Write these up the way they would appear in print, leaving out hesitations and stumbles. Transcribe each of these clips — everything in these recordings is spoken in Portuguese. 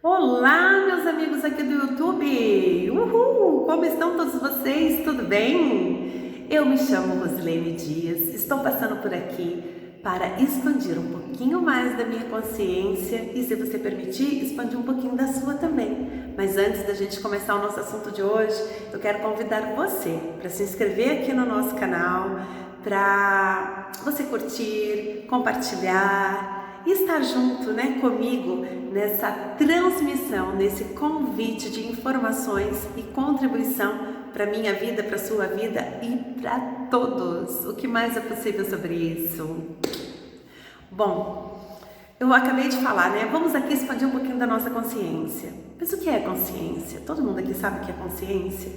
Olá, meus amigos aqui do YouTube! Uhul! Como estão todos vocês? Tudo bem? Eu me chamo Rosilene Dias, estou passando por aqui para expandir um pouquinho mais da minha consciência e, se você permitir, expandir um pouquinho da sua também. Mas antes da gente começar o nosso assunto de hoje, eu quero convidar você para se inscrever aqui no nosso canal, para você curtir, compartilhar e estar junto, comigo nessa transmissão, nesse convite de informações e contribuição para minha vida, para sua vida e para todos. O que mais é possível sobre isso? Bom, eu acabei de falar, Vamos aqui expandir um pouquinho da nossa consciência. Mas o que é consciência? Todo mundo aqui sabe o que é consciência?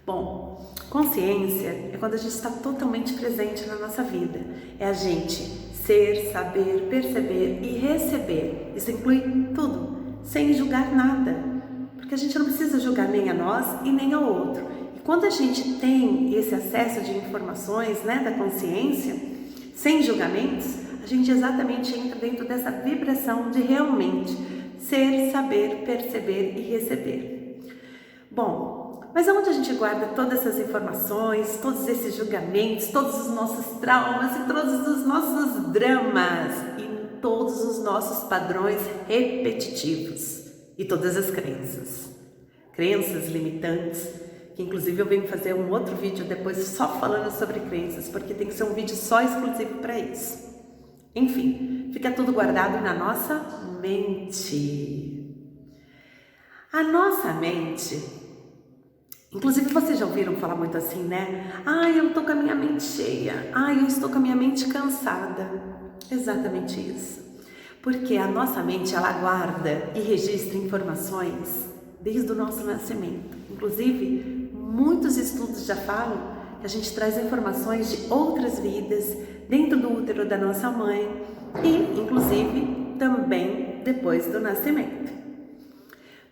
Bom, consciência é quando a gente está totalmente presente na nossa vida. É a gente ser, saber, perceber e receber. Isso inclui tudo, sem julgar nada. Porque a gente não precisa julgar nem a nós e nem ao outro. E quando a gente tem esse acesso de informações, da consciência, sem julgamentos, a gente exatamente entra dentro dessa vibração de realmente ser, saber, perceber e receber. Bom, mas aonde a gente guarda todas essas informações, todos esses julgamentos, todos os nossos traumas e todos os nossos dramas e todos os nossos padrões repetitivos e todas as crenças limitantes, que inclusive eu venho fazer um outro vídeo depois só falando sobre crenças, porque tem que ser um vídeo só exclusivo para isso. Enfim, fica tudo guardado na nossa mente. A nossa mente, inclusive vocês já ouviram falar muito assim, eu tô com a minha mente cheia, eu estou com a minha mente cansada. Exatamente isso. Porque a nossa mente, ela guarda e registra informações desde o nosso nascimento. Inclusive, muitos estudos já falam que a gente traz informações de outras vidas dentro do útero da nossa mãe e, inclusive, também depois do nascimento.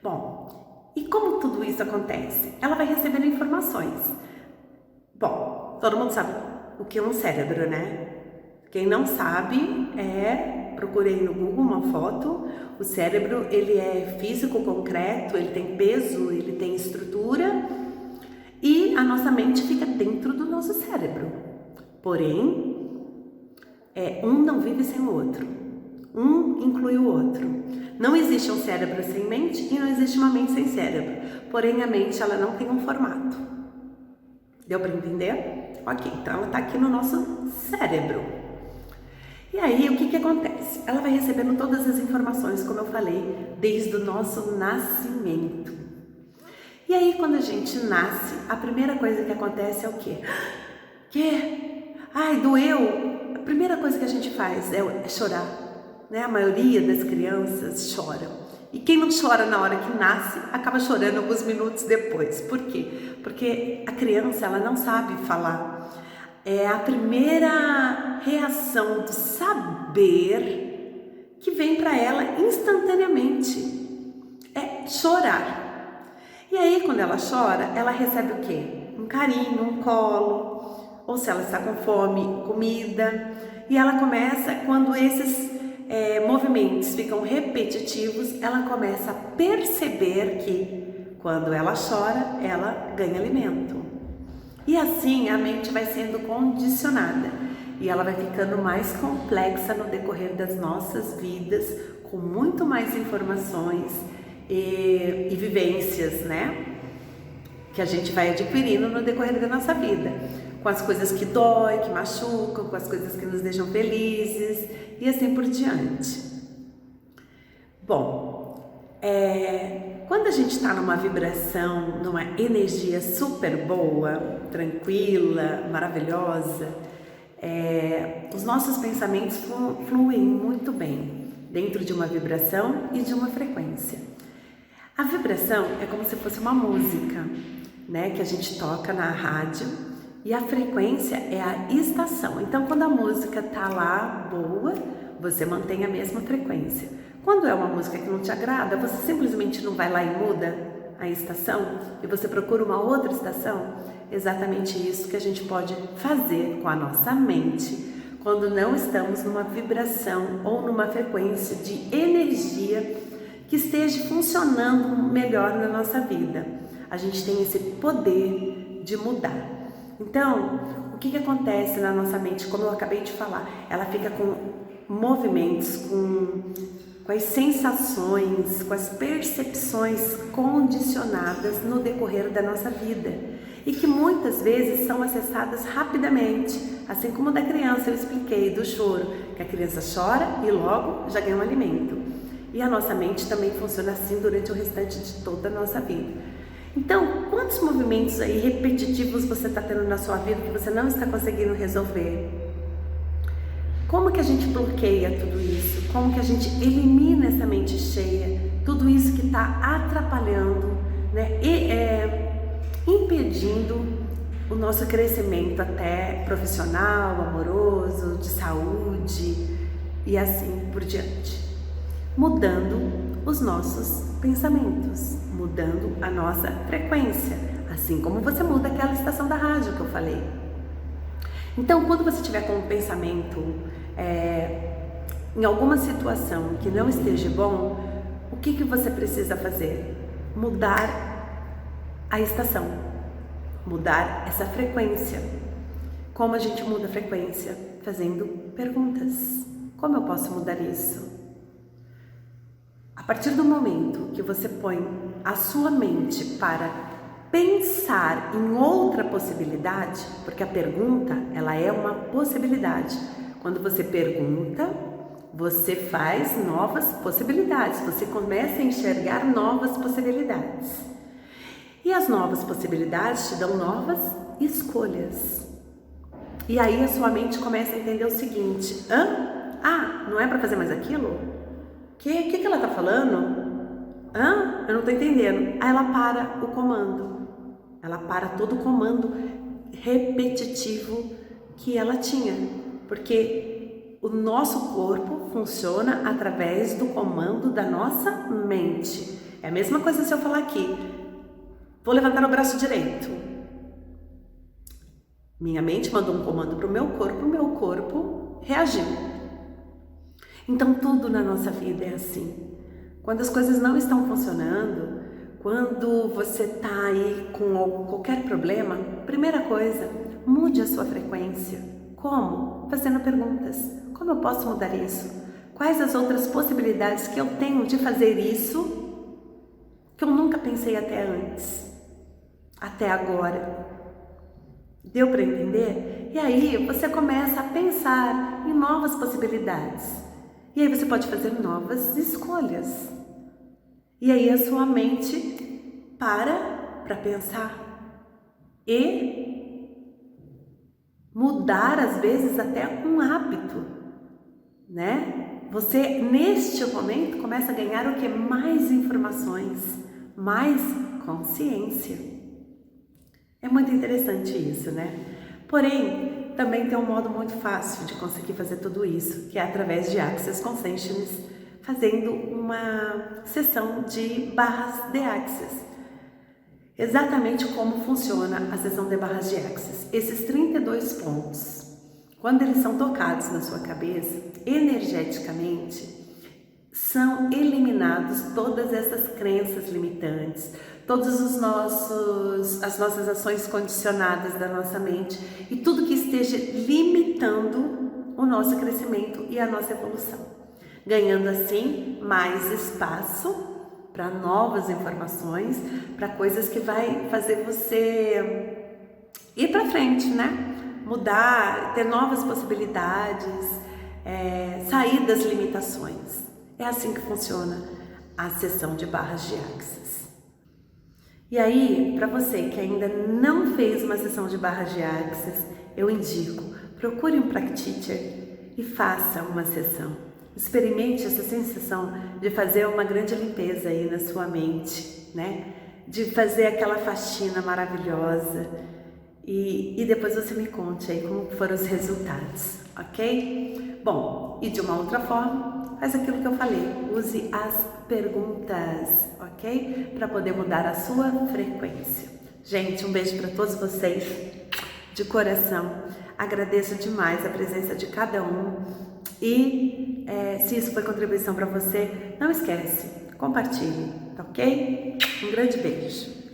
Bom, e como tudo isso acontece? Ela vai recebendo informações. Bom, todo mundo sabe o que é um cérebro, Quem não sabe, procurei no Google uma foto. O cérebro, ele é físico, concreto, ele tem peso, ele tem estrutura e a nossa mente fica dentro do nosso cérebro. Porém, um não vive sem o outro. Um inclui o outro. Não existe um cérebro sem mente e não existe uma mente sem cérebro. Porém, a mente, ela não tem um formato. Deu para entender? Ok, então ela está aqui no nosso cérebro. E aí, o que acontece? Ela vai recebendo todas as informações, como eu falei, desde o nosso nascimento. E aí, quando a gente nasce, a primeira coisa que acontece é o quê? Ai, doeu! A primeira coisa que a gente faz é chorar. A maioria das crianças choram. E quem não chora na hora que nasce, acaba chorando alguns minutos depois. Por quê? Porque a criança, ela não sabe falar. É a primeira reação do saber que vem para ela instantaneamente. É chorar. E aí, quando ela chora, ela recebe o quê? Um carinho, um colo. Ou se ela está com fome, comida. E ela começa, quando esses movimentos ficam repetitivos, ela começa a perceber que quando ela chora, ela ganha alimento. E assim a mente vai sendo condicionada e ela vai ficando mais complexa no decorrer das nossas vidas, com muito mais informações e vivências, que a gente vai adquirindo no decorrer da nossa vida, com as coisas que doem, que machucam, com as coisas que nos deixam felizes e assim por diante. Bom, quando a gente está numa vibração, numa energia super boa, tranquila, maravilhosa, os nossos pensamentos fluem muito bem dentro de uma vibração e de uma frequência. A vibração é como se fosse uma música, que a gente toca na rádio, e a frequência é a estação. Então, quando a música tá lá boa, você mantém a mesma frequência. Quando é uma música que não te agrada, você simplesmente não vai lá e muda a estação e você procura uma outra estação. Exatamente isso que a gente pode fazer com a nossa mente quando não estamos numa vibração ou numa frequência de energia que que esteja funcionando melhor na nossa vida. A gente tem esse poder de mudar. Então, o que acontece na nossa mente? Como eu acabei de falar, ela fica com movimentos, com as sensações, com as percepções condicionadas no decorrer da nossa vida e que muitas vezes são acessadas rapidamente, assim como da criança eu expliquei, do choro, que a criança chora e logo já ganha um alimento. E a nossa mente também funciona assim durante o restante de toda a nossa vida. Então, quantos movimentos aí repetitivos você está tendo na sua vida que você não está conseguindo resolver? Como que a gente bloqueia tudo isso? Como que a gente elimina essa mente cheia? Tudo isso que está atrapalhando, né? Impedindo o nosso crescimento até profissional, amoroso, de saúde e assim por diante. Mudando os nossos pensamentos, mudando a nossa frequência, assim como você muda aquela estação da rádio que eu falei. Então, quando você tiver com um pensamento em alguma situação que não esteja bom, o que você precisa fazer? Mudar a estação, mudar essa frequência. Como a gente muda a frequência? Fazendo perguntas. Como eu posso mudar isso? A partir do momento que você põe a sua mente para pensar em outra possibilidade, porque a pergunta, ela é uma possibilidade. Quando você pergunta, você faz novas possibilidades, você começa a enxergar novas possibilidades. E as novas possibilidades te dão novas escolhas. E aí a sua mente começa a entender o seguinte: não é para fazer mais aquilo? Que ela tá falando? Eu não tô entendendo. Aí ela para o comando. Ela para todo o comando repetitivo que ela tinha. Porque o nosso corpo funciona através do comando da nossa mente. É a mesma coisa se eu falar aqui: vou levantar o braço direito. Minha mente mandou um comando para o meu corpo reagiu. Então tudo na nossa vida é assim. Quando as coisas não estão funcionando, quando você está aí com qualquer problema, primeira coisa, mude a sua frequência. Como? Fazendo perguntas. Como eu posso mudar isso? Quais as outras possibilidades que eu tenho de fazer isso que eu nunca pensei até antes, até agora? Deu para entender? E aí você começa a pensar em novas possibilidades. E aí você pode fazer novas escolhas. E aí a sua mente para pensar e mudar às vezes até um hábito, né? Você neste momento começa a ganhar o que? Mais informações, mais consciência. É muito interessante isso, né? Porém, também tem um modo muito fácil de conseguir fazer tudo isso, que é através de Access Consciousness, fazendo uma sessão de barras de Access. Exatamente como funciona a sessão de barras de Access. Esses 32 pontos, quando eles são tocados na sua cabeça, energeticamente, são eliminados todas essas crenças limitantes, todas as nossas ações condicionadas da nossa mente e tudo que esteja limitando o nosso crescimento e a nossa evolução, ganhando assim mais espaço para novas informações, para coisas que vai fazer você ir para frente, né? Mudar, ter novas possibilidades, sair das limitações. É assim que funciona a sessão de barras de Access. E aí, para você que ainda não fez uma sessão de barras de Access, eu indico, procure um practitioner e faça uma sessão. Experimente essa sensação de fazer uma grande limpeza aí na sua mente, né? De fazer aquela faxina maravilhosa e depois você me conte aí como foram os resultados, ok? Bom, e de uma outra forma, faz aquilo que eu falei, use as perguntas, ok? Para poder mudar a sua frequência. Gente, um beijo para todos vocês, de coração. Agradeço demais a presença de cada um e se isso foi contribuição para você, não esquece, Compartilhe, tá ok? Um grande beijo.